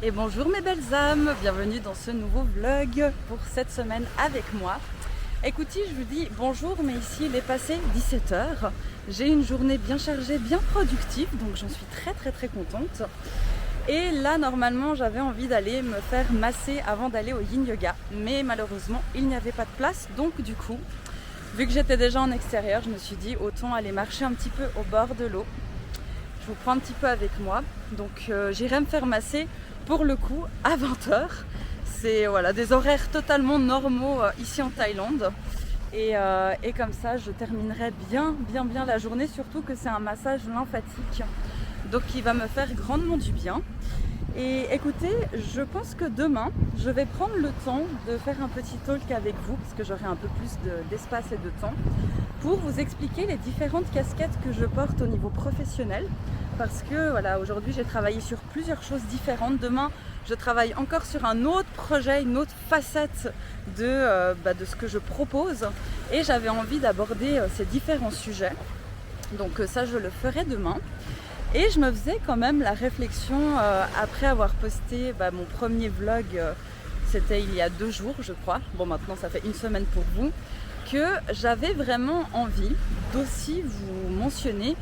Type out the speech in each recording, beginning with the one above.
Et bonjour mes belles âmes, bienvenue dans ce nouveau vlog pour cette semaine avec moi. Écoutez, je vous dis bonjour, mais ici il est passé 17 h. J'ai une journée bien chargée, bien productive, donc j'en suis très contente. Et là normalement j'avais envie d'aller me faire masser avant d'aller au yin yoga, mais malheureusement il n'y avait pas de place, donc du coup, vu que j'étais déjà en extérieur, je me suis dit autant aller marcher un petit peu au bord de l'eau. Je vous prends un petit peu avec moi, donc j'irai me faire masser pour le coup à 20 h. C'est voilà, des horaires totalement normaux ici en Thaïlande. Et comme ça je terminerai bien la journée, surtout que c'est un massage lymphatique, donc qui va me faire grandement du bien. Et écoutez, je pense que demain je vais prendre le temps de faire un petit talk avec vous, parce que j'aurai un peu plus d'espace et de temps, pour vous expliquer les différentes casquettes que je porte au niveau professionnel. Parce que voilà, aujourd'hui j'ai travaillé sur plusieurs choses différentes. Demain je travaille encore sur un autre projet, une autre facette de ce que je propose, et j'avais envie d'aborder ces différents sujets. Donc ça je le ferai demain. Et je me faisais quand même la réflexion après avoir posté mon premier vlog, c'était il y a 2 jours je crois, bon maintenant ça fait une semaine pour vous, que j'avais vraiment envie d'aussi vous mentionner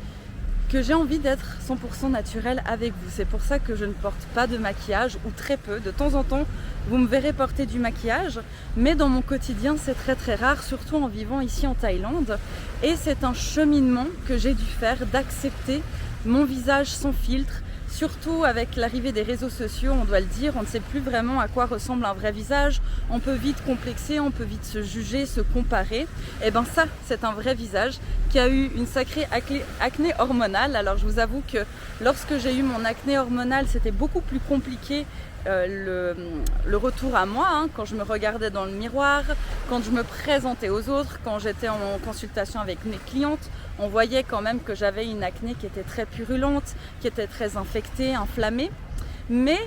que j'ai envie d'être 100% naturelle avec vous. C'est pour ça que je ne porte pas de maquillage, ou très peu. De temps en temps, vous me verrez porter du maquillage, mais dans mon quotidien, c'est très rare, surtout en vivant ici en Thaïlande. Et c'est un cheminement que j'ai dû faire, d'accepter mon visage sans filtre. Surtout avec l'arrivée des réseaux sociaux, on doit le dire, on ne sait plus vraiment à quoi ressemble un vrai visage. On peut vite complexer, on peut vite se juger, se comparer. Et bien ça, c'est un vrai visage qui a eu une sacrée acné hormonale. Alors je vous avoue que lorsque j'ai eu mon acné hormonale, c'était beaucoup plus compliqué. Le retour à moi, quand je me regardais dans le miroir, quand je me présentais aux autres, quand j'étais en consultation avec mes clientes, on voyait quand même que j'avais une acné qui était très purulente, qui était très infectée, inflammée. Mais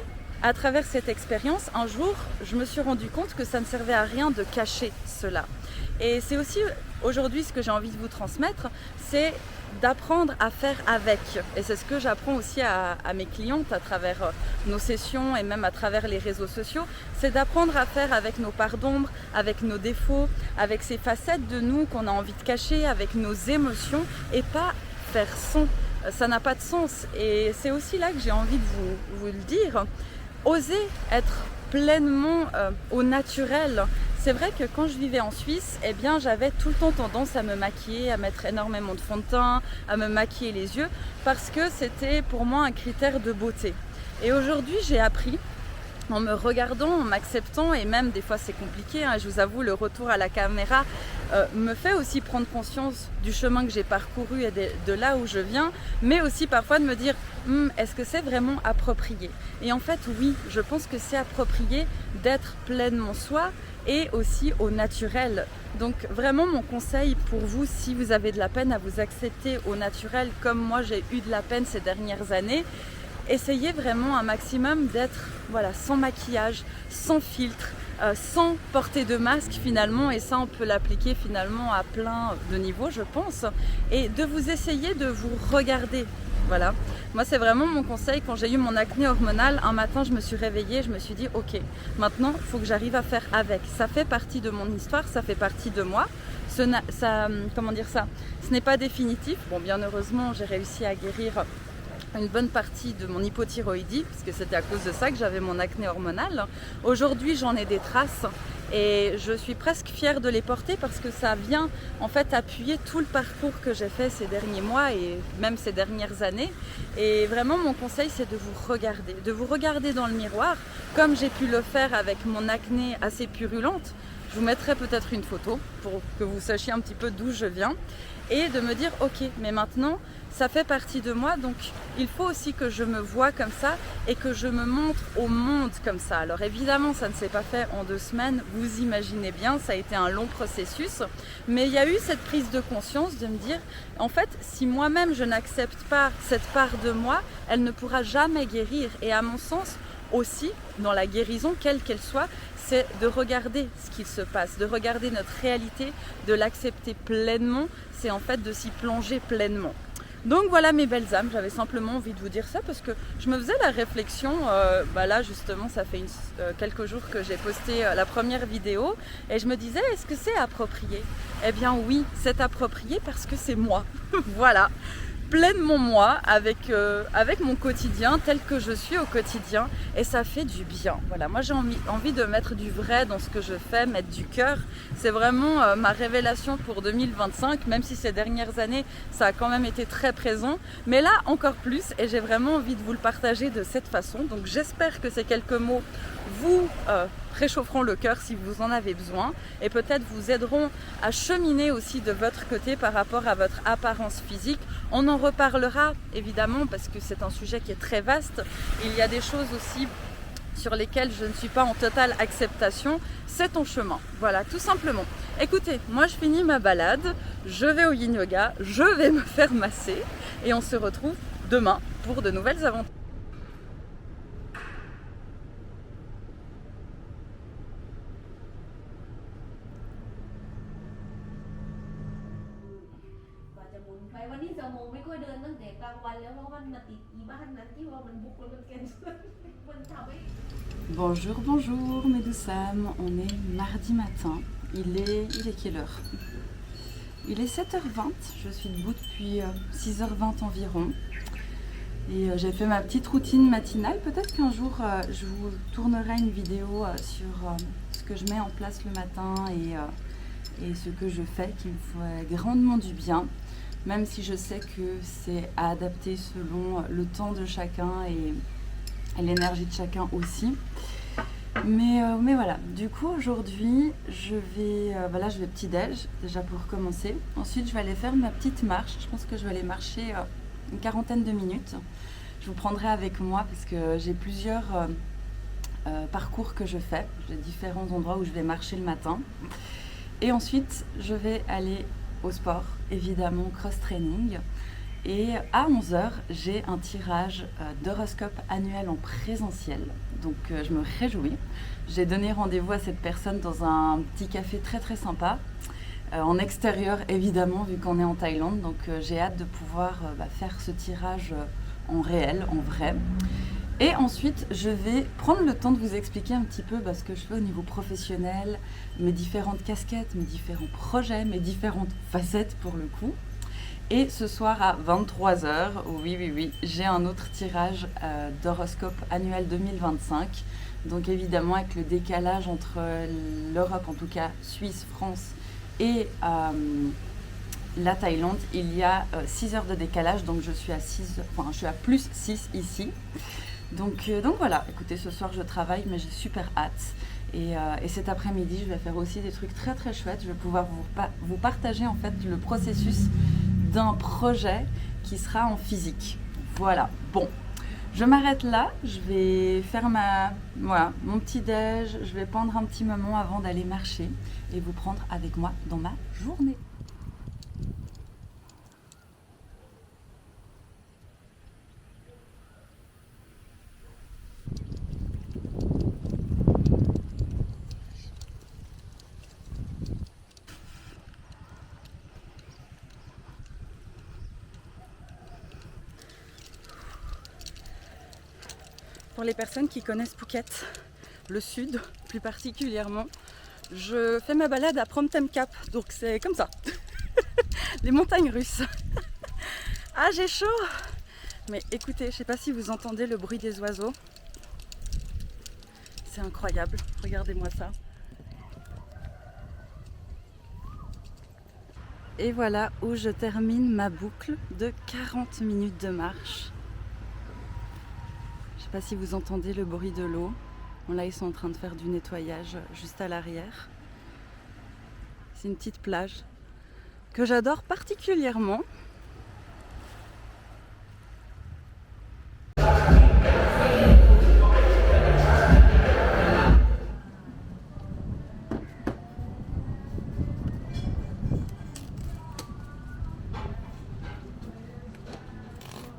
à travers cette expérience, un jour, je me suis rendu compte que ça ne servait à rien de cacher cela. Et c'est aussi aujourd'hui ce que j'ai envie de vous transmettre, c'est d'apprendre à faire avec. Et c'est ce que j'apprends aussi à mes clientes à travers nos sessions et même à travers les réseaux sociaux, c'est d'apprendre à faire avec nos parts d'ombre, avec nos défauts, avec ces facettes de nous qu'on a envie de cacher, avec nos émotions, et pas faire sans. Ça n'a pas de sens. Et c'est aussi là que j'ai envie de vous le dire. Oser être pleinement au naturel. C'est vrai que quand je vivais en Suisse, eh bien j'avais tout le temps tendance à me maquiller, à mettre énormément de fond de teint, à me maquiller les yeux, parce que c'était pour moi un critère de beauté. Et aujourd'hui j'ai appris, en me regardant, en m'acceptant, et même des fois c'est compliqué, je vous avoue, le retour à la caméra me fait aussi prendre conscience du chemin que j'ai parcouru et de là où je viens, mais aussi parfois de me dire est-ce que c'est vraiment approprié? Et en fait oui, je pense que c'est approprié d'être pleinement soi et aussi au naturel. Donc vraiment mon conseil pour vous, si vous avez de la peine à vous accepter au naturel comme moi j'ai eu de la peine ces dernières années, essayez vraiment un maximum d'être sans maquillage, sans filtre, sans porter de masque finalement, et ça on peut l'appliquer finalement à plein de niveaux je pense, et de vous essayer de vous regarder. Voilà, moi c'est vraiment mon conseil. Quand j'ai eu mon acné hormonal, un matin je me suis réveillée, je me suis dit ok, maintenant il faut que j'arrive à faire avec. Ça fait partie de mon histoire, ça fait partie de moi. Comment dire ça, ce n'est pas définitif. Bon, bien heureusement j'ai réussi à guérir une bonne partie de mon hypothyroïdie, parce que c'était à cause de ça que j'avais mon acné hormonal. Aujourd'hui j'en ai des traces et je suis presque fière de les porter, parce que ça vient en fait appuyer tout le parcours que j'ai fait ces derniers mois et même ces dernières années. Et vraiment mon conseil c'est de vous regarder dans le miroir, comme j'ai pu le faire avec mon acné assez purulente. Je vous mettrai peut-être une photo pour que vous sachiez un petit peu d'où je viens, et de me dire ok, mais maintenant ça fait partie de moi, donc il faut aussi que je me vois comme ça et que je me montre au monde comme ça. Alors évidemment ça ne s'est pas fait en 2 semaines, vous imaginez bien, ça a été un long processus, mais il y a eu cette prise de conscience de me dire en fait si moi-même je n'accepte pas cette part de moi, elle ne pourra jamais guérir. Et à mon sens aussi, dans la guérison quelle qu'elle soit, c'est de regarder ce qu'il se passe, de regarder notre réalité, de l'accepter pleinement, c'est en fait de s'y plonger pleinement. Donc voilà mes belles âmes, j'avais simplement envie de vous dire ça parce que je me faisais la réflexion, là justement ça fait quelques jours que j'ai posté la première vidéo et je me disais est-ce que c'est approprié? Eh bien oui, c'est approprié parce que c'est moi, voilà, pleinement moi avec mon quotidien tel que je suis au quotidien et ça fait du bien. Voilà, moi j'ai envie de mettre du vrai dans ce que je fais, mettre du cœur. C'est vraiment ma révélation pour 2025, même si ces dernières années ça a quand même été très présent, mais là encore plus et j'ai vraiment envie de vous le partager de cette façon. Donc j'espère que ces quelques mots vous réchaufferont le cœur si vous en avez besoin et peut-être vous aideront à cheminer aussi de votre côté par rapport à votre apparence physique. On en reparlera évidemment parce que c'est un sujet qui est très vaste. Il y a des choses aussi sur lesquelles je ne suis pas en totale acceptation. C'est ton chemin, voilà, tout simplement. Écoutez, moi je finis ma balade, je vais au yin yoga, je vais me faire masser et on se retrouve demain pour de nouvelles aventures. Bonjour, bonjour mes douces âmes, on est mardi matin, il est quelle heure? Il est 7h20, je suis debout depuis 6h20 environ et j'ai fait ma petite routine matinale. Peut-être qu'un jour je vous tournerai une vidéo sur ce que je mets en place le matin et ce que je fais qui me fait grandement du bien, même si je sais que c'est à adapter selon le temps de chacun et l'énergie de chacun aussi. Mais voilà, du coup aujourd'hui je vais petit déj déjà pour commencer. Ensuite je vais aller faire ma petite marche, je pense que je vais aller marcher une quarantaine de minutes. Je vous prendrai avec moi parce que j'ai plusieurs parcours que je fais, j'ai différents endroits où je vais marcher le matin. Et ensuite je vais aller au sport, évidemment cross-training. Et à 11h, j'ai un tirage d'horoscope annuel en présentiel. Donc je me réjouis. J'ai donné rendez-vous à cette personne dans un petit café très très sympa. En extérieur évidemment, vu qu'on est en Thaïlande. Donc j'ai hâte de pouvoir faire ce tirage en réel, en vrai. Et ensuite, je vais prendre le temps de vous expliquer un petit peu ce que je fais au niveau professionnel, mes différentes casquettes, mes différents projets, mes différentes facettes pour le coup. Et ce soir à 23h, oui, j'ai un autre tirage d'horoscope annuel 2025. Donc évidemment avec le décalage entre l'Europe, en tout cas Suisse, France et la Thaïlande, il y a 6 heures de décalage. Donc je suis à plus 6 ici. Donc voilà, écoutez, ce soir je travaille mais j'ai super hâte. Et cet après-midi, je vais faire aussi des trucs très très chouettes. Je vais pouvoir vous partager en fait le processus d'un projet qui sera en physique. Voilà, bon, je m'arrête là, je vais faire mon petit déj, je vais prendre un petit moment avant d'aller marcher et vous prendre avec moi dans ma journée. Pour les personnes qui connaissent Phuket, le sud plus particulièrement, je fais ma balade à Phrom-Tem Cap, donc c'est comme ça, les montagnes russes. Ah j'ai chaud, mais écoutez, je sais pas si vous entendez le bruit des oiseaux, c'est incroyable, regardez-moi ça. Et voilà où je termine ma boucle de 40 minutes de marche. Je ne sais pas si vous entendez le bruit de l'eau. Bon, là, ils sont en train de faire du nettoyage juste à l'arrière. C'est une petite plage que j'adore particulièrement.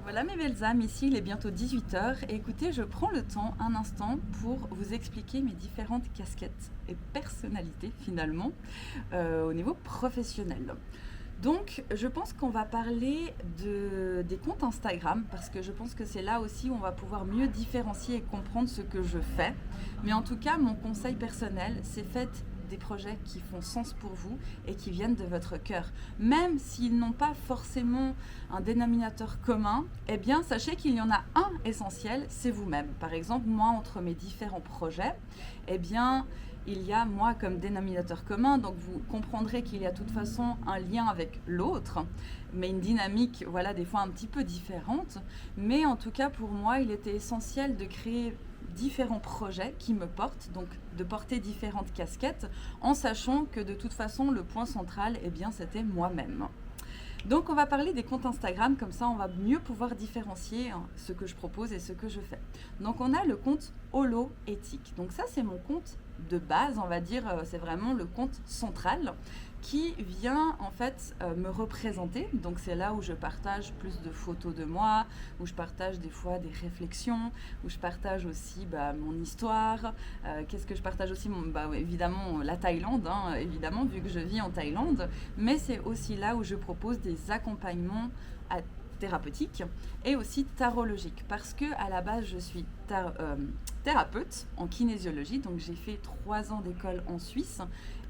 Voilà mes belles âmes, ici il est bientôt 18h et écoutez, je prends le temps un instant pour vous expliquer mes différentes casquettes et personnalités finalement au niveau professionnel. Donc, je pense qu'on va parler des comptes Instagram parce que je pense que c'est là aussi où on va pouvoir mieux différencier et comprendre ce que je fais. Mais en tout cas, mon conseil personnel, c'est faites des projets qui font sens pour vous et qui viennent de votre cœur. Même s'ils n'ont pas forcément un dénominateur commun, eh bien, sachez qu'il y en a un essentiel, c'est vous-même. Par exemple, moi, entre mes différents projets, eh bien, il y a moi comme dénominateur commun, donc vous comprendrez qu'il y a de toute façon un lien avec l'autre, mais une dynamique, voilà, des fois un petit peu différente. Mais en tout cas, pour moi, il était essentiel de créer différents projets qui me portent, donc de porter différentes casquettes, en sachant que de toute façon, le point central, eh bien, c'était moi-même. Donc on va parler des comptes Instagram, comme ça on va mieux pouvoir différencier ce que je propose et ce que je fais. Donc on a le compte Holo Éthique. Donc ça c'est mon compte de base, on va dire, c'est vraiment le compte central qui vient en fait me représenter. Donc c'est là où je partage plus de photos de moi, où je partage des fois des réflexions, où je partage aussi mon histoire. Qu'est-ce que je partage aussi évidemment la Thaïlande, évidemment, vu que je vis en Thaïlande. Mais c'est aussi là où je propose des accompagnements thérapeutiques et aussi tarologiques. Parce que à la base, je suis thérapeute en kinésiologie, donc j'ai fait 3 ans d'école en Suisse.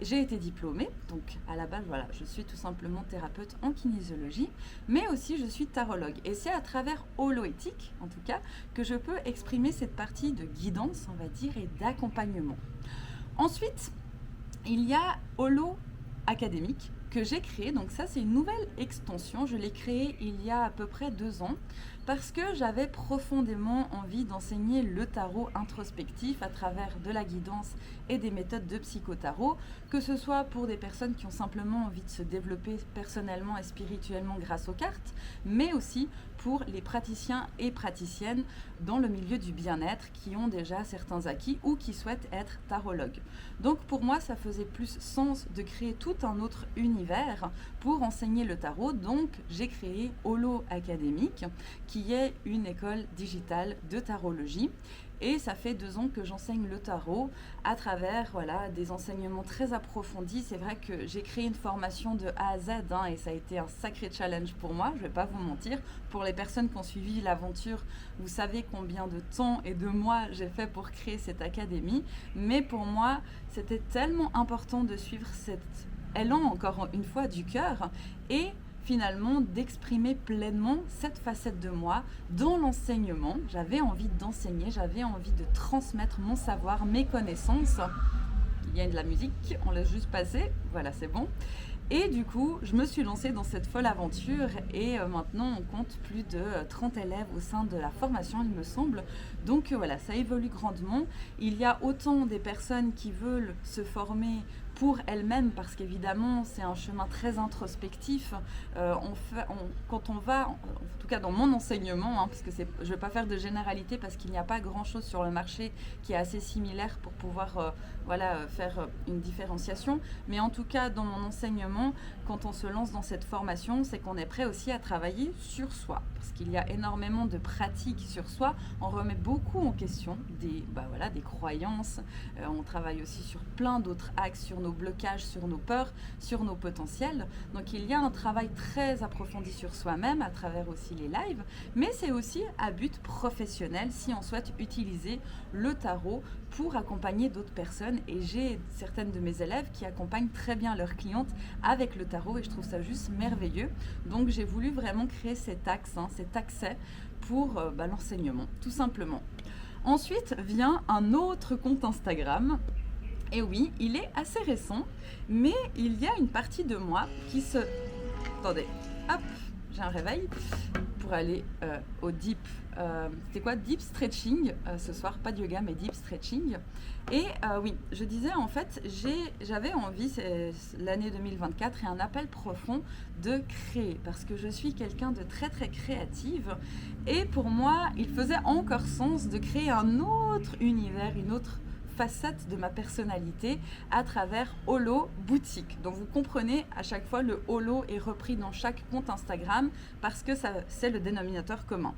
J'ai été diplômée, donc à la base, voilà, je suis tout simplement thérapeute en kinésiologie, mais aussi je suis tarologue. Et c'est à travers holoéthique, en tout cas, que je peux exprimer cette partie de guidance, on va dire, et d'accompagnement. Ensuite, il y a Holo Académique que j'ai créé, donc ça c'est une nouvelle extension, je l'ai créée il y a à peu près 2 ans parce que j'avais profondément envie d'enseigner le tarot introspectif à travers de la guidance et des méthodes de psychotarot, que ce soit pour des personnes qui ont simplement envie de se développer personnellement et spirituellement grâce aux cartes, mais aussi pour les praticiens et praticiennes dans le milieu du bien-être qui ont déjà certains acquis ou qui souhaitent être tarologues. Donc pour moi ça faisait plus sens de créer tout un autre univers pour enseigner le tarot, donc j'ai créé Holo Académique qui est une école digitale de tarologie. Et ça fait 2 ans que j'enseigne le tarot à travers des enseignements très approfondis. C'est vrai que j'ai créé une formation de A à Z et ça a été un sacré challenge pour moi, je ne vais pas vous mentir. Pour les personnes qui ont suivi l'aventure, vous savez combien de temps et de mois j'ai fait pour créer cette académie. Mais pour moi, c'était tellement important de suivre cet élan, encore une fois, du cœur et finalement d'exprimer pleinement cette facette de moi dans l'enseignement. J'avais envie d'enseigner, j'avais envie de transmettre mon savoir, mes connaissances. Il y a de la musique, on laisse juste passer, voilà c'est bon. Et du coup, je me suis lancée dans cette folle aventure et maintenant on compte plus de 30 élèves au sein de la formation, il me semble. Donc voilà, ça évolue grandement. Il y a autant des personnes qui veulent se former pour elles-mêmes parce qu'évidemment c'est un chemin très introspectif. Quand on va, en tout cas dans mon enseignement, parce que je ne vais pas faire de généralité parce qu'il n'y a pas grand-chose sur le marché qui est assez similaire pour pouvoir faire une différenciation. Mais en tout cas dans mon enseignement, quand on se lance dans cette formation, c'est qu'on est prêt aussi à travailler sur soi parce qu'il y a énormément de pratiques sur soi. On remet beaucoup en question des croyances. On travaille aussi sur plein d'autres axes, sur nos blocages, sur nos peurs, sur nos potentiels. Donc il y a un travail très approfondi sur soi-même à travers aussi les lives, mais c'est aussi à but professionnel si on souhaite utiliser le tarot pour accompagner d'autres personnes. Et j'ai certaines de mes élèves qui accompagnent très bien leurs clientes avec le tarot et je trouve ça juste merveilleux. Donc j'ai voulu vraiment créer cet axe, cet accès pour l'enseignement, tout simplement. Ensuite vient un autre compte Instagram. Et oui, il est assez récent, mais il y a une partie de moi qui se... Attendez, hop, j'ai un réveil pour aller au deep... C'était quoi? Deep stretching ce soir, pas de yoga, mais deep stretching. Et oui, je disais en fait, j'avais envie, c'est l'année 2024, et un appel profond de créer, parce que je suis quelqu'un de très très créative. Et pour moi, il faisait encore sens de créer un autre univers, une autre facette de ma personnalité à travers Holo Boutique. Donc vous comprenez, à chaque fois le Holo est repris dans chaque compte Instagram parce que c'est le dénominateur commun.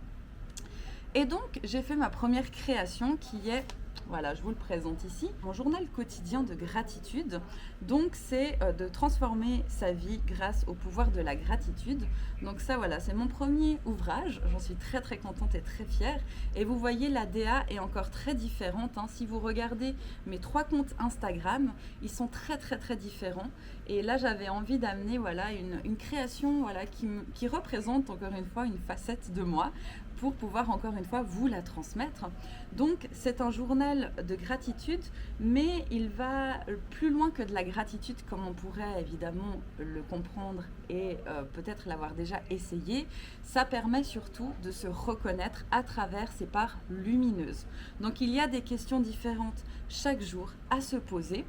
Et donc j'ai fait ma première création qui est Voilà, je vous le présente ici. Mon journal quotidien de gratitude. Donc, c'est de transformer sa vie grâce au pouvoir de la gratitude. Donc ça, voilà, c'est mon premier ouvrage. J'en suis très très contente et très fière. Et vous voyez, la DA est encore très différente, hein. Si vous regardez mes 3 comptes Instagram, ils sont très très très différents. Et là, j'avais envie d'amener voilà, une création voilà, qui représente encore une fois une facette de moi pour pouvoir encore une fois vous la transmettre. Donc c'est un journal de gratitude, mais il va plus loin que de la gratitude comme on pourrait évidemment le comprendre et peut-être l'avoir déjà essayé. Ça permet surtout de se reconnaître à travers ces parts lumineuses. Donc il y a des questions différentes chaque jour à se poser,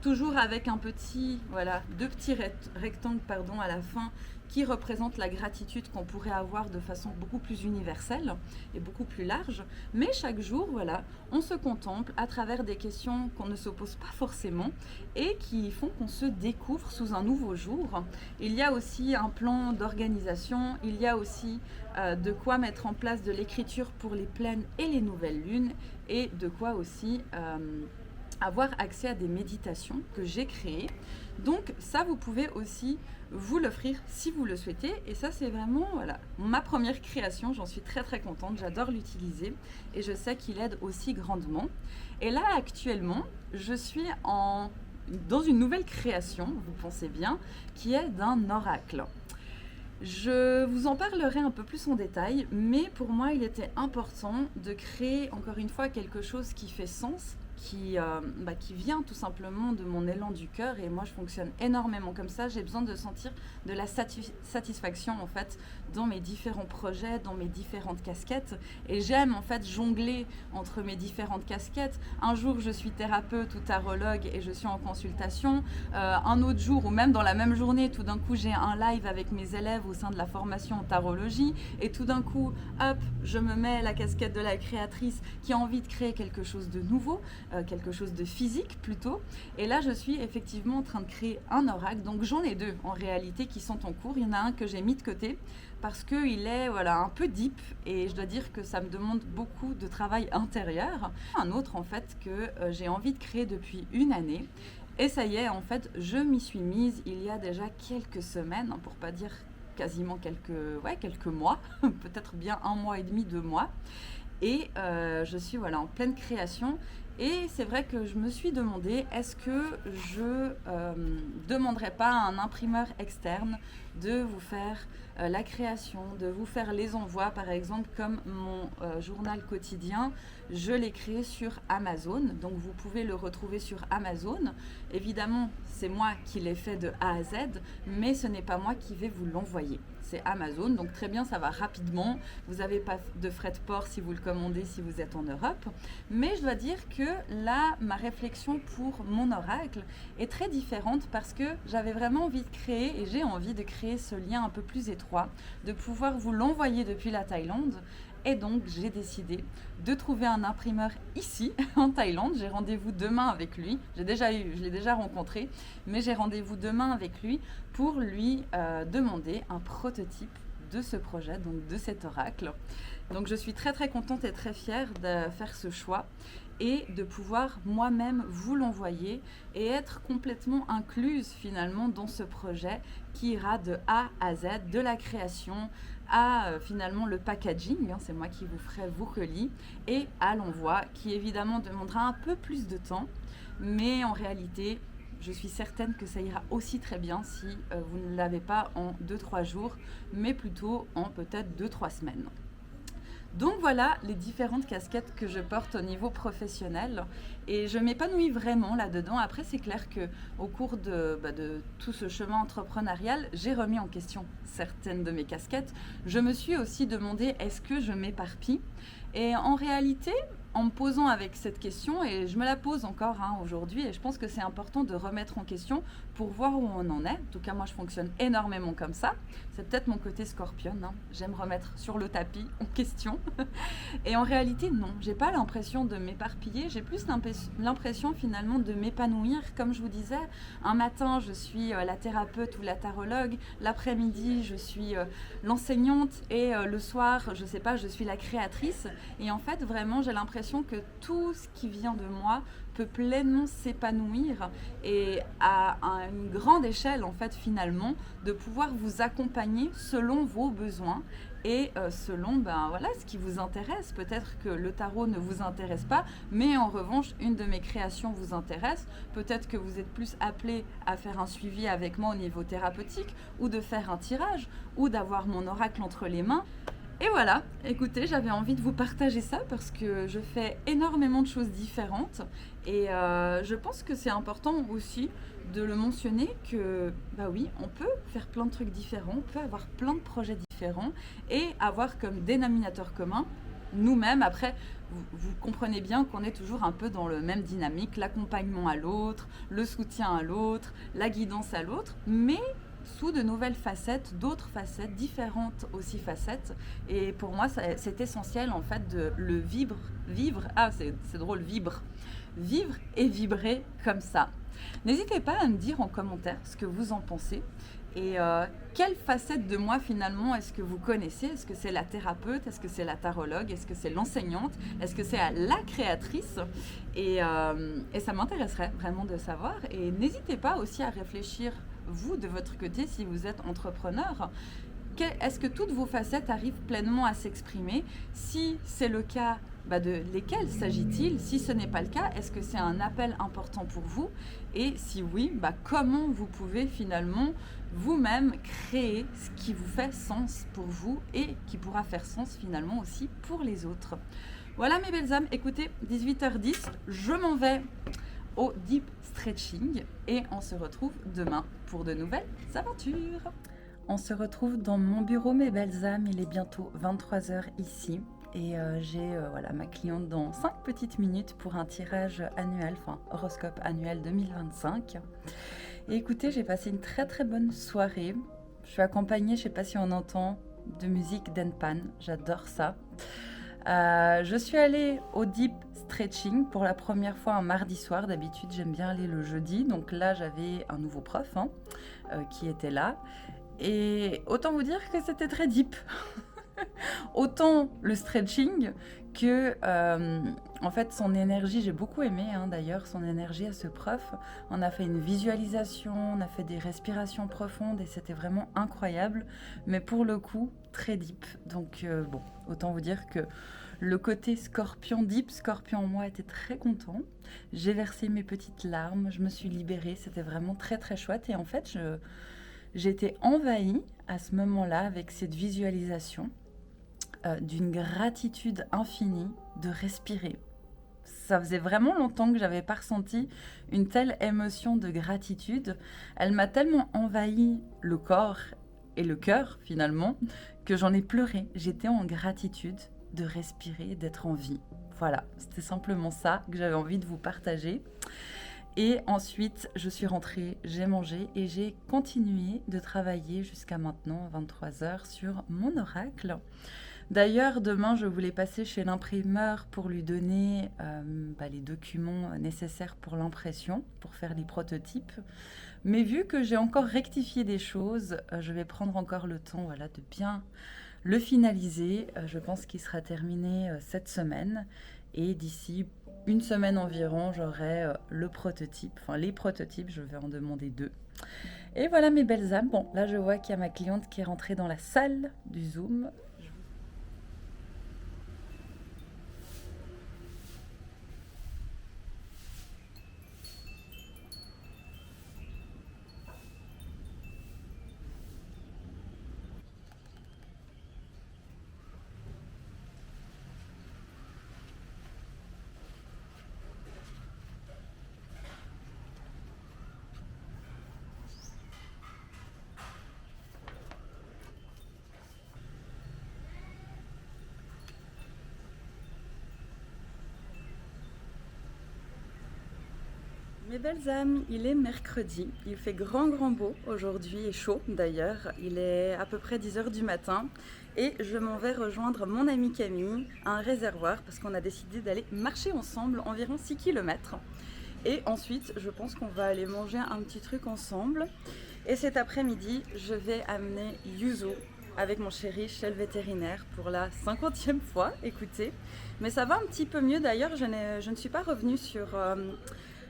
toujours avec un petit, voilà, 2 petits rectangles pardon, à la fin qui représentent la gratitude qu'on pourrait avoir de façon beaucoup plus universelle et beaucoup plus large. Mais chaque jour, voilà, on se contemple à travers des questions qu'on ne se pose pas forcément et qui font qu'on se découvre sous un nouveau jour. Il y a aussi un plan d'organisation, il y a aussi de quoi mettre en place de l'écriture pour les pleines et les nouvelles lunes et de quoi aussi avoir accès à des méditations que j'ai créées. Donc ça, vous pouvez aussi vous l'offrir si vous le souhaitez. Et ça, c'est vraiment voilà, ma première création. J'en suis très très contente. J'adore l'utiliser et je sais qu'il aide aussi grandement. Et là, actuellement, je suis dans une nouvelle création, vous pensez bien, qui est d'un oracle. Je vous en parlerai un peu plus en détail, mais pour moi, il était important de créer encore une fois quelque chose qui fait sens, qui vient tout simplement de mon élan du cœur. Et moi, je fonctionne énormément comme ça. J'ai besoin de sentir de la satisfaction en fait dans mes différents projets, dans mes différentes casquettes. Et j'aime en fait jongler entre mes différentes casquettes. Un jour, je suis thérapeute ou tarologue et je suis en consultation. Un autre jour, ou même dans la même journée, tout d'un coup, j'ai un live avec mes élèves au sein de la formation en tarologie. Et tout d'un coup, hop, je me mets la casquette de la créatrice qui a envie de créer quelque chose de nouveau. Quelque chose de physique plutôt. Et là, je suis effectivement en train de créer un oracle. Donc j'en ai 2 en réalité qui sont en cours. Il y en a un que j'ai mis de côté parce qu'il est voilà, un peu deep et je dois dire que ça me demande beaucoup de travail intérieur. Un autre en fait que j'ai envie de créer depuis une année. Et ça y est, en fait, je m'y suis mise il y a déjà quelques semaines, pour pas dire quasiment quelques mois, peut-être bien 1 mois et demi, 2 mois. Et je suis voilà, en pleine création. Et c'est vrai que je me suis demandé, est-ce que je demanderais pas à un imprimeur externe de vous faire la création, de vous faire les envois, par exemple, comme mon journal quotidien, je l'ai créé sur Amazon. Donc vous pouvez le retrouver sur Amazon. Évidemment, c'est moi qui l'ai fait de A à Z, mais ce n'est pas moi qui vais vous l'envoyer. C'est Amazon, donc très bien, ça va rapidement. Vous n'avez pas de frais de port si vous le commandez, si vous êtes en Europe. Mais je dois dire que là, ma réflexion pour mon oracle est très différente parce que j'avais vraiment envie de créer et j'ai envie de créer ce lien un peu plus étroit, de pouvoir vous l'envoyer depuis la Thaïlande. Et donc, j'ai décidé de trouver un imprimeur ici, en Thaïlande. J'ai rendez-vous demain avec lui. Je l'ai déjà rencontré, mais j'ai rendez-vous demain avec lui pour lui demander un prototype de ce projet, donc de cet oracle. Donc, je suis très très contente et très fière de faire ce choix et de pouvoir moi-même vous l'envoyer et être complètement incluse finalement dans ce projet qui ira de A à Z, de la création à finalement le packaging, hein, c'est moi qui vous ferai vos colis, et à l'envoi qui évidemment demandera un peu plus de temps, mais en réalité je suis certaine que ça ira aussi très bien si vous ne l'avez pas en 2-3 jours, mais plutôt en peut-être 2-3 semaines. Donc voilà les différentes casquettes que je porte au niveau professionnel et je m'épanouis vraiment là-dedans. Après, c'est clair qu'au cours de tout ce chemin entrepreneurial, j'ai remis en question certaines de mes casquettes. Je me suis aussi demandé, est-ce que je m'éparpille ? Et en réalité, en me posant avec cette question, et je me la pose encore aujourd'hui, et je pense que c'est important de remettre en question pour voir où on en est. En tout cas, moi, je fonctionne énormément comme ça. C'est peut-être mon côté scorpion. J'aime remettre sur le tapis en question. Et en réalité, non. J'ai pas l'impression de m'éparpiller. J'ai plus l'impression finalement de m'épanouir. Comme je vous disais, un matin, je suis la thérapeute ou la tarologue. L'après-midi, je suis l'enseignante. Et le soir, je sais pas, je suis la créatrice. Et en fait, vraiment, j'ai l'impression l'impression que tout ce qui vient de moi peut pleinement s'épanouir et à une grande échelle en fait finalement de pouvoir vous accompagner selon vos besoins et selon voilà, ce qui vous intéresse. Peut-être que le tarot ne vous intéresse pas, mais en revanche une de mes créations vous intéresse. Peut-être que vous êtes plus appelé à faire un suivi avec moi au niveau thérapeutique ou de faire un tirage ou d'avoir mon oracle entre les mains. Et voilà, écoutez, j'avais envie de vous partager ça parce que je fais énormément de choses différentes et je pense que c'est important aussi de le mentionner que, bah oui, on peut faire plein de trucs différents, on peut avoir plein de projets différents et avoir comme dénominateur commun nous-mêmes. Après, vous comprenez bien qu'on est toujours un peu dans le même dynamique, l'accompagnement à l'autre, le soutien à l'autre, la guidance à l'autre, mais sous de nouvelles facettes, d'autres facettes, différentes aussi facettes. Et pour moi, c'est essentiel en fait de le vivre, c'est drôle, vivre et vibrer comme ça. N'hésitez pas à me dire en commentaire ce que vous en pensez et quelle facette de moi finalement est-ce que vous connaissez. Est-ce que c'est la thérapeute? Est-ce que c'est la tarologue? Est-ce que c'est l'enseignante? Est-ce que c'est la créatrice? Et ça m'intéresserait vraiment de savoir. Et n'hésitez pas aussi à réfléchir vous de votre côté si vous êtes entrepreneur. Est-ce que toutes vos facettes arrivent pleinement à s'exprimer? Si c'est le cas, de lesquelles s'agit-il? Si ce n'est pas le cas, est-ce que c'est un appel important pour vous? Et si oui, comment vous pouvez finalement vous-même créer ce qui vous fait sens pour vous et qui pourra faire sens finalement aussi pour les autres? Voilà mes belles âmes, écoutez, 18h10, je m'en vais au deep stretching et on se retrouve demain pour de nouvelles aventures. On se retrouve dans mon bureau mes belles âmes, il est bientôt 23h ici et j'ai ma cliente dans 5 petites minutes pour un tirage annuel, horoscope annuel 2025. Et écoutez, j'ai passé une très très bonne soirée. Je suis accompagnée, je ne sais pas si on entend, de musique d'Enpan, j'adore ça. Je suis allée au deep stretching pour la première fois un mardi soir. D'habitude j'aime bien aller le jeudi, donc là j'avais un nouveau prof qui était là et autant vous dire que c'était très deep. Autant le stretching que en fait son énergie, j'ai beaucoup aimé d'ailleurs son énergie à ce prof. On a fait une visualisation, on a fait des respirations profondes et c'était vraiment incroyable, mais pour le coup très deep. Donc autant vous dire que le côté scorpion, deep scorpion en moi était très content. J'ai versé mes petites larmes, je me suis libérée, c'était vraiment très très chouette. Et en fait j'étais envahie à ce moment-là avec cette visualisation d'une gratitude infinie de respirer. Ça faisait vraiment longtemps que j'avais pas ressenti une telle émotion de gratitude. Elle m'a tellement envahi le corps et le cœur finalement que j'en ai pleuré. J'étais en gratitude de respirer, d'être en vie. Voilà, c'était simplement ça que j'avais envie de vous partager. Et ensuite, je suis rentrée, j'ai mangé et j'ai continué de travailler jusqu'à maintenant, à 23h, sur mon oracle. D'ailleurs, demain, je voulais passer chez l'imprimeur pour lui donner les documents nécessaires pour l'impression, pour faire les prototypes. Mais vu que j'ai encore rectifié des choses, je vais prendre encore le temps de bien le finaliser. Je pense qu'il sera terminé cette semaine. Et d'ici une semaine environ, j'aurai le prototype. Enfin, les prototypes, je vais en demander 2. Et voilà mes belles âmes. Bon, là, je vois qu'il y a ma cliente qui est rentrée dans la salle du Zoom. Mes belles âmes, il est mercredi, il fait grand beau aujourd'hui et chaud d'ailleurs, il est à peu près 10h du matin et je m'en vais rejoindre mon amie Camille à un réservoir parce qu'on a décidé d'aller marcher ensemble environ 6 km et ensuite je pense qu'on va aller manger un petit truc ensemble et cet après-midi je vais amener Yuzo avec mon chéri chez le vétérinaire pour la 50e fois, écoutez. Mais ça va un petit peu mieux d'ailleurs, je ne suis pas revenue sur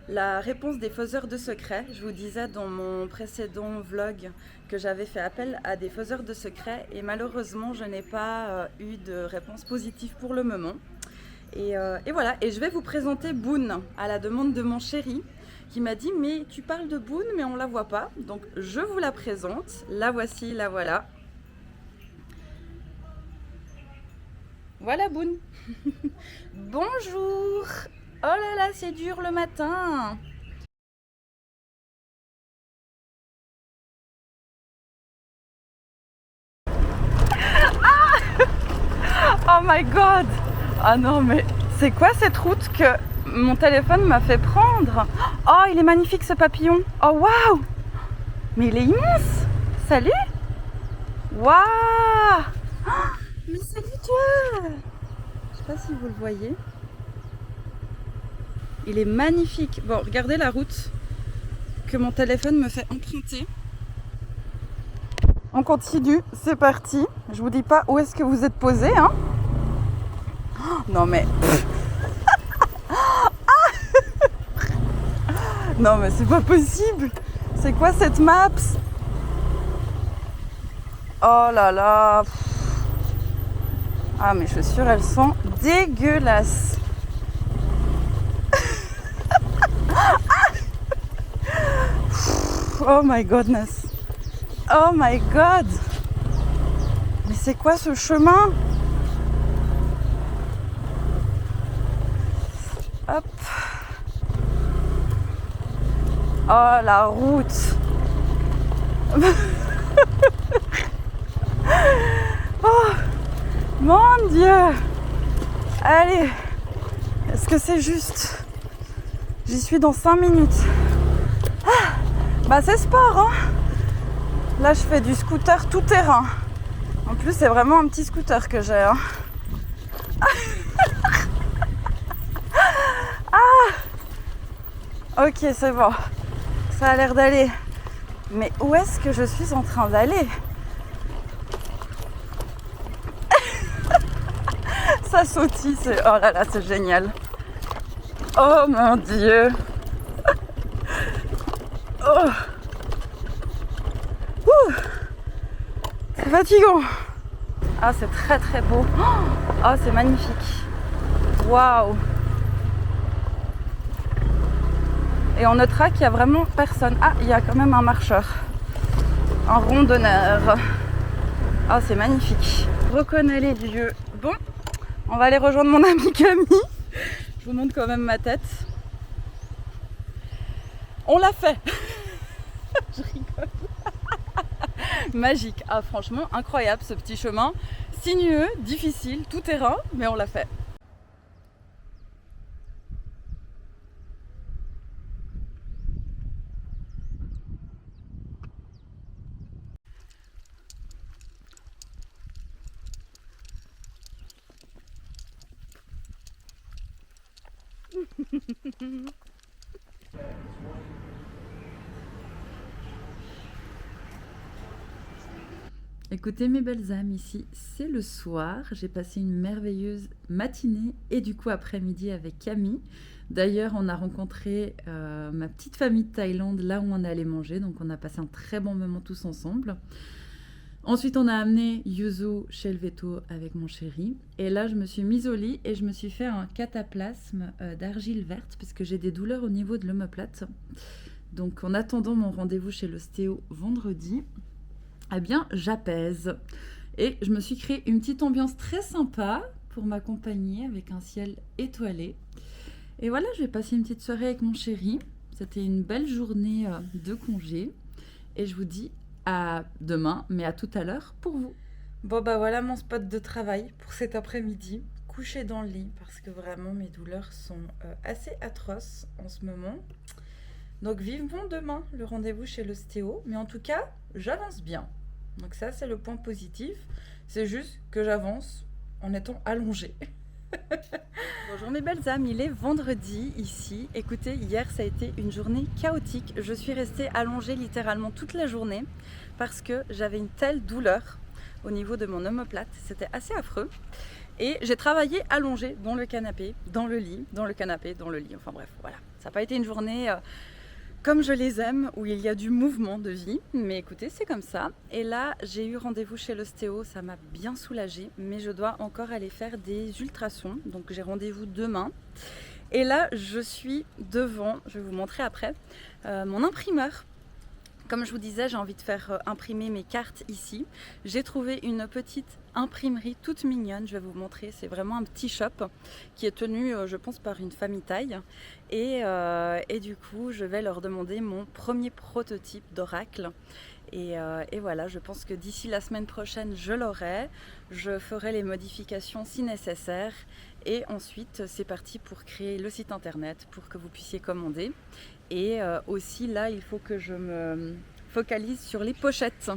la réponse des faiseurs de secrets. Je vous disais dans mon précédent vlog que j'avais fait appel à des faiseurs de secrets et malheureusement je n'ai pas eu de réponse positive pour le moment. Et voilà, et je vais vous présenter Boone à la demande de mon chéri qui m'a dit mais tu parles de Boone mais on la voit pas, donc je vous la présente, la voici, la voilà. Voilà Boone. Bonjour. Oh là là, c'est dur le matin. Oh my god. Ah non mais c'est quoi cette route que mon téléphone m'a fait prendre? Oh il est magnifique ce papillon. Oh waouh. Mais il est immense. Salut. Waouh. Mais salut toi. Je sais pas si vous le voyez. Il est magnifique. Bon, regardez la route que mon téléphone me fait emprunter. On continue, c'est parti. Je vous dis pas où est-ce que vous êtes posé, hein. Oh, non mais... Non mais c'est pas possible. C'est quoi cette maps? Oh là là. Ah mes chaussures elles sont dégueulasses. Oh my goodness. Oh my god. Mais c'est quoi ce chemin? Hop. Oh la route. Oh mon Dieu. Allez. Est-ce que c'est juste? J'y suis dans 5 minutes. Ah, bah c'est sport hein. Là je fais du scooter tout terrain. En plus c'est vraiment un petit scooter que j'ai hein. Ah. Ok c'est bon. Ça a l'air d'aller. Mais où est-ce que je suis en train d'aller? Ça sautille, c'est... Oh là là, c'est génial. Oh mon Dieu. Oh. Ouh. C'est fatigant. Ah, c'est très très beau. Oh, c'est magnifique. Waouh. Et on notera qu'il n'y a vraiment personne. Ah, il y a quand même un marcheur. Un randonneur. Ah, c'est magnifique. Je reconnais les lieux. Bon, on va aller rejoindre mon ami Camille. Je vous montre quand même ma tête. On l'a fait. Je rigole. Magique. Ah, franchement, incroyable ce petit chemin. Sinueux, difficile, tout terrain, mais on l'a fait. Écoutez mes belles âmes, ici c'est le soir, j'ai passé une merveilleuse matinée et du coup après-midi avec Camille. D'ailleurs on a rencontré ma petite famille de Thaïlande là où on allait manger, donc on a passé un très bon moment tous ensemble. Ensuite on a amené Yuzu chez le veto avec mon chéri et là je me suis mise au lit et je me suis fait un cataplasme d'argile verte puisque j'ai des douleurs au niveau de l'omoplate. Donc en attendant mon rendez-vous chez l'ostéo vendredi, eh bien j'apaise et je me suis créé une petite ambiance très sympa pour m'accompagner avec un ciel étoilé. Et voilà, je vais passer une petite soirée avec mon chéri. C'était une belle journée de congé et je vous dis à demain, mais à tout à l'heure pour vous. Bon bah voilà mon spot de travail pour cet après-midi, couché dans le lit parce que vraiment mes douleurs sont assez atroces en ce moment. Donc vivement demain le rendez-vous chez l'ostéo, mais en tout cas j'avance bien. Donc ça c'est le point positif, c'est juste que j'avance en étant allongée. Bonjour mes belles âmes, il est vendredi ici. Écoutez, hier ça a été une journée chaotique. Je suis restée allongée littéralement toute la journée parce que j'avais une telle douleur au niveau de mon omoplate, c'était assez affreux. Et j'ai travaillé allongée dans le canapé, dans le lit, dans le canapé, dans le lit, enfin bref, voilà. Ça n'a pas été une journée comme je les aime, où il y a du mouvement de vie, mais écoutez, c'est comme ça. Et là, j'ai eu rendez-vous chez l'ostéo, ça m'a bien soulagée, mais je dois encore aller faire des ultrasons, donc j'ai rendez-vous demain. Et là, je suis devant, je vais vous montrer après, mon imprimeur. Comme je vous disais, j'ai envie de faire imprimer mes cartes ici. J'ai trouvé une petite imprimerie toute mignonne, je vais vous montrer. C'est vraiment un petit shop qui est tenu, je pense, par une famille thaï. Et du coup, je vais leur demander mon premier prototype d'oracle. Et voilà, je pense que d'ici la semaine prochaine, je l'aurai. Je ferai les modifications si nécessaire. Et ensuite, c'est parti pour créer le site internet pour que vous puissiez commander. Et aussi, là, il faut que je me focalise sur les pochettes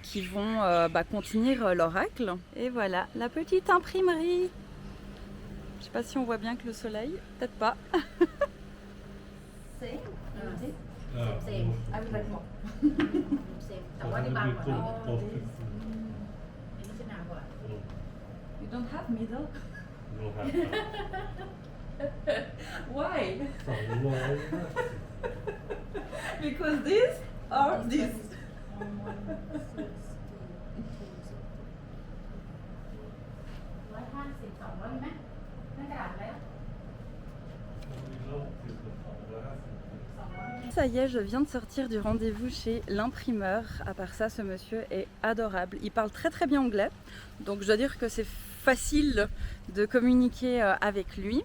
qui vont contenir l'oracle. Et voilà, la petite imprimerie. Je sais pas si on voit bien que le soleil, peut-être pas. Same. I would like more. Same. แต่ว่านี่บางกว่านี้อันนี้จะหนากว่า You don't have middle? No have Why? 200 Because this or this? 150 200มีไหมไม่กระดาษแล้ว Ça y est, je viens de sortir du rendez-vous chez l'imprimeur. À part ça, ce monsieur est adorable. Il parle très très bien anglais, donc je dois dire que c'est facile de communiquer avec lui.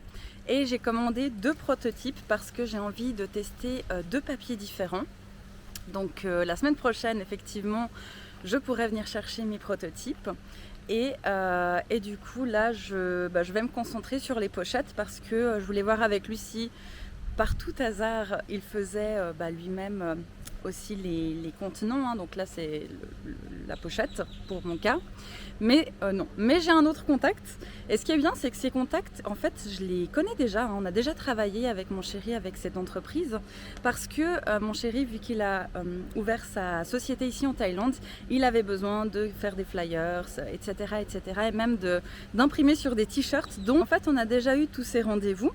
Et j'ai commandé 2 prototypes parce que j'ai envie de tester 2 papiers différents. Donc la semaine prochaine, effectivement, je pourrai venir chercher mes prototypes. Et du coup, là, je vais me concentrer sur les pochettes parce que je voulais voir avec lui si, par tout hasard, il faisait lui-même aussi les contenants. Hein. Donc là, c'est la pochette pour mon cas. Mais non. Mais j'ai un autre contact. Et ce qui est bien, c'est que ces contacts, en fait, je les connais déjà. Hein. On a déjà travaillé avec mon chéri, avec cette entreprise. Parce que mon chéri, vu qu'il a ouvert sa société ici en Thaïlande, il avait besoin de faire des flyers, etc. etc. et même d'imprimer sur des t-shirts. Donc, en fait, on a déjà eu tous ces rendez-vous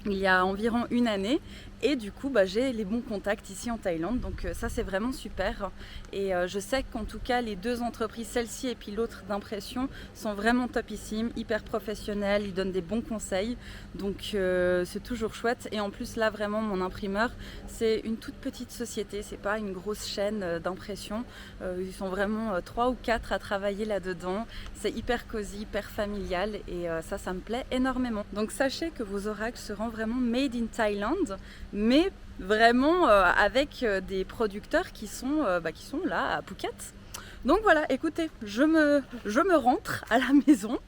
il y a environ une année. Et du coup, j'ai les bons contacts ici en Thaïlande, donc ça c'est vraiment super. Et je sais qu'en tout cas les 2 entreprises, celle-ci et puis l'autre d'impression, sont vraiment topissimes, hyper professionnelles, ils donnent des bons conseils, donc c'est toujours chouette. Et en plus là vraiment mon imprimeur, c'est une toute petite société, c'est pas une grosse chaîne d'impression, ils sont vraiment 3 ou 4 à travailler là-dedans, c'est hyper cosy, hyper familial et ça me plaît énormément. Donc sachez que vos oracles seront vraiment made in Thailand, mais vraiment avec des producteurs qui sont là à Phuket. Donc voilà, écoutez, je me rentre à la maison.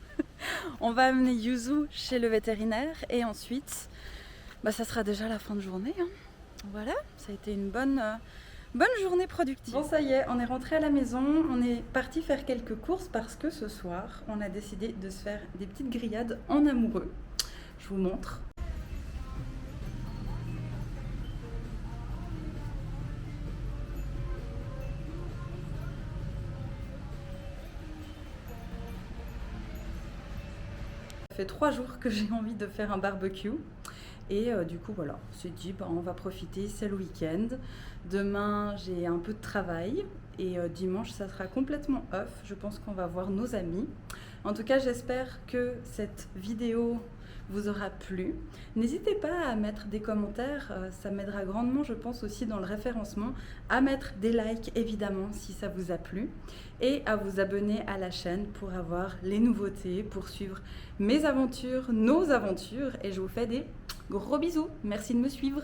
On va amener Yuzu chez le vétérinaire et ensuite, ça sera déjà la fin de journée. Hein. Voilà, ça a été une bonne journée productive. Bon, ça y est, on est rentré à la maison. On est parti faire quelques courses parce que ce soir, on a décidé de se faire des petites grillades en amoureux. Je vous montre. Ça fait 3 jours que j'ai envie de faire un barbecue et du coup voilà, on s'est dit on va profiter, c'est le week-end. Demain j'ai un peu de travail et dimanche ça sera complètement off. Je pense qu'on va voir nos amis. En tout cas j'espère que cette vidéo vous aura plu. N'hésitez pas à mettre des commentaires, ça m'aidera grandement je pense aussi dans le référencement, à mettre des likes évidemment si ça vous a plu et à vous abonner à la chaîne pour avoir les nouveautés, pour suivre mes aventures, nos aventures et je vous fais des gros bisous. Merci de me suivre.